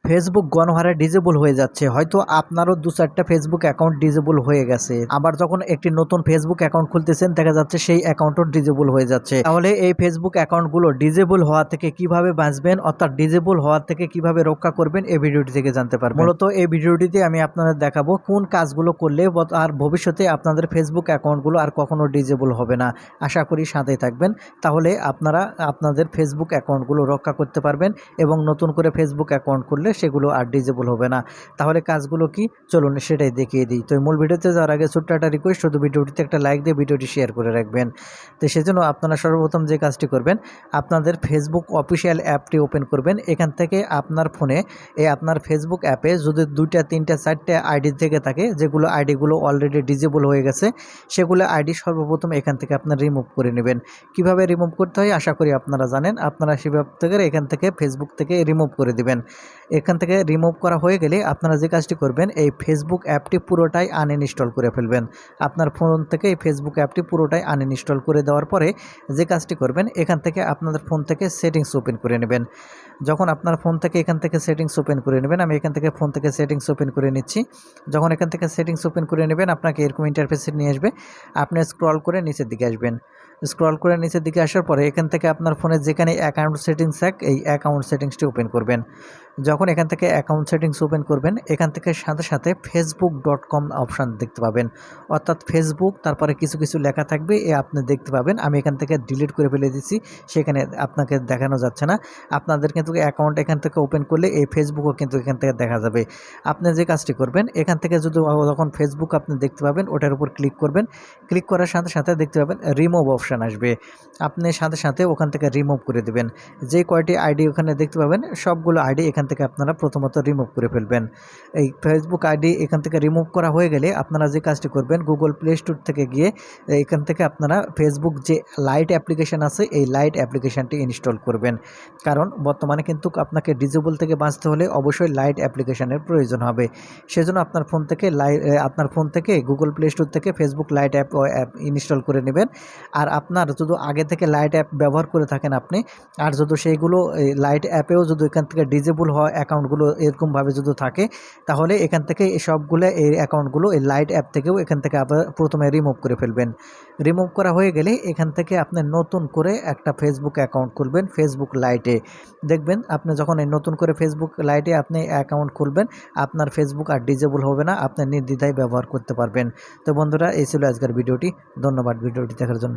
Facebook গণহারে disable হয়ে যাচ্ছে। হয়তো আপনারও ২-৪টা ফেসবুক অ্যাকাউন্ট ডিজেবল হয়ে গেছে। আবার যখন একটি নতুন ফেসবুক অ্যাকাউন্ট খুলতেছেন দেখা যাচ্ছে সেই অ্যাকাউন্টও ডিজেবল হয়ে যাচ্ছে। তাহলে এই ফেসবুক অ্যাকাউন্টগুলো ডিজেবল হওয়া থেকে কিভাবে বাঁচবেন, অর্থাৎ ডিজেবল হওয়া থেকে কিভাবে রক্ষা করবেন এই ভিডিওটি থেকে জানতে পারবেন। মূলত এই ভিডিওটিতে আমি আপনাদের দেখাবো কোন কাজগুলো করলে আর ভবিষ্যতে আপনাদের ফেসবুক অ্যাকাউন্টগুলো আর কখনো ডিজেবল হবে না। আশা করি সাথেই থাকবেন। তাহলে আপনারা আপনাদের ফেসবুক অ্যাকাউন্টগুলো রক্ষা করতে পারবেন এবং নতুন করে ফেসবুক অ্যাকাউন্ট করলে সেগুলো আর ডিজেবল হবে না। তাহলে কাজগুলো কি চলুন সেটাই দেখিয়ে দিই। তো মূল ভিডিওতে যাওয়ার আগে ছোট্ট একটা রিকোয়েস্ট, শুধু ভিডিওটিতে একটা লাইক দিয়ে ভিডিওটি শেয়ার করে রাখবেন। তো সেজন্য আপনারা সর্বপ্রথম যে কাজটি করবেন, আপনাদের ফেসবুক অফিসিয়াল অ্যাপটি ওপেন করবেন। এখান থেকে আপনার ফোনে আপনার ফেসবুক অ্যাপে যদি 2টা 3টা 4টে আইডি থেকে থাকে, যেগুলো আইডিগুলো অলরেডি ডিজেবল হয়ে গেছে, সেগুলো আইডি সর্বপ্রথম এখান থেকে আপনার রিমুভ করে নেবেন। কিভাবে রিমুভ করতে হয় আশা করি আপনারা জানেন। আপনারা সেভাবে থেকে এখান থেকে ফেসবুক থেকে রিমুভ করে দিবেন। এখান থেকে রিমুভ করা হয়ে গেলে আপনারা যে কাজটি করবেন, এই ফেসবুক অ্যাপটি পুরোটাই আনইনস্টল করে ফেলবেন। আপনার ফোন থেকে এই ফেসবুক অ্যাপটি পুরোটাই আনইনস্টল করে দেওয়ার পরে যে কাজটি করবেন, এখান থেকে আপনাদের ফোন থেকে সেটিংস ওপেন করে নেবেন। যখন আপনার ফোন থেকে এখান থেকে সেটিংস ওপেন করে নেবেন, আমি এখান থেকে ফোন থেকে সেটিংস ওপেন করে নিচ্ছি। যখন এখান থেকে সেটিংস ওপেন করে নেবেন, আপনাকে এরকম ইন্টারফেসে নিয়ে আসবে। আপনি স্ক্রল করে নিচের দিকে আসবেন। স্ক্রল করে নিচের দিকে আসার পরে এখান থেকে আপনার ফোনে যেখানে অ্যাকাউন্ট সেটিংস থাকে, এই অ্যাকাউন্ট সেটিংসটি ওপেন করবেন। যখন এখান থেকে অ্যাকাউন্ট সেটিংস ওপেন করবেন, এখান থেকে সাথে সাথে facebook.com অপশান দেখতে পাবেন। অর্থাৎ ফেসবুক, তারপরে কিছু কিছু লেখা থাকবে, আপনি দেখতে পাবেন। আমি এখান থেকে ডিলিট করে ফেলে দিচ্ছি, সেখানে আপনাকে দেখানো যাচ্ছে না। আপনাদের কিন্তু অ্যাকাউন্ট এখান থেকে ওপেন করলে এই ফেসবুকও কিন্তু এখান থেকে দেখা যাবে। আপনি যে কাজটি করবেন, এখান থেকে যদি যখন ফেসবুক আপনি দেখতে পাবেন, ওটার উপর ক্লিক করবেন। ক্লিক করার সাথে সাথে দেখতে পাবেন রিমুভ অপশান আসবে। আপনি সাথে সাথে ওখান থেকে রিমুভ করে দেবেন। যে কয়টি আইডি ওখানে দেখতে পাবেন, সবগুলো আইডি এখান থেকে আপনারা প্রথমত রিমুভ করে ফেলবেন। এই ফেসবুক আইডি এখান থেকে রিমুভ করা হয়ে গেলে আপনারা যে কাজটি করবেন, গুগল প্লে স্টোর থেকে গিয়ে এখান থেকে আপনারা ফেসবুক যে লাইট অ্যাপ্লিকেশান আছে, এই লাইট অ্যাপ্লিকেশানটি ইনস্টল করবেন। কারণ বর্তমানে কিন্তু আপনাকে ডিজেবল থেকে বাঁচতে হলে অবশ্যই লাইট অ্যাপ্লিকেশানের প্রয়োজন হবে। সেজন্য আপনার ফোন থেকে গুগল প্লে স্টোর থেকে ফেসবুক লাইট অ্যাপ ইনস্টল করে নেবেন। আর আপনার যদি আগে থেকে লাইট অ্যাপ ব্যবহার করে থাকেন আপনি, আর যদি সেইগুলো লাইট অ্যাপেও যদি এখান থেকে ডিজেবল হওয়া অ্যাকাউন্টগুলো এরকমভাবে যদি থাকে, তাহলে এখান থেকে এই সবগুলো এই অ্যাকাউন্টগুলো এই লাইট অ্যাপ থেকেও এখান থেকে আবার প্রথমে রিমুভ করে ফেলবেন। রিমুভ করা হয়ে গেলে এখান থেকে আপনি নতুন করে একটা ফেসবুক অ্যাকাউন্ট খুলবেন ফেসবুক লাইটে। দেখবেন আপনি যখন এই নতুন করে ফেসবুক লাইটে আপনি অ্যাকাউন্ট খুলবেন, আপনার ফেসবুক আর ডিজেবল হবে না, আপনি নির্দ্বিধায় ব্যবহার করতে পারবেন। তো বন্ধুরা, এই ছিল আজকের ভিডিওটি। ধন্যবাদ ভিডিওটি দেখার জন্য।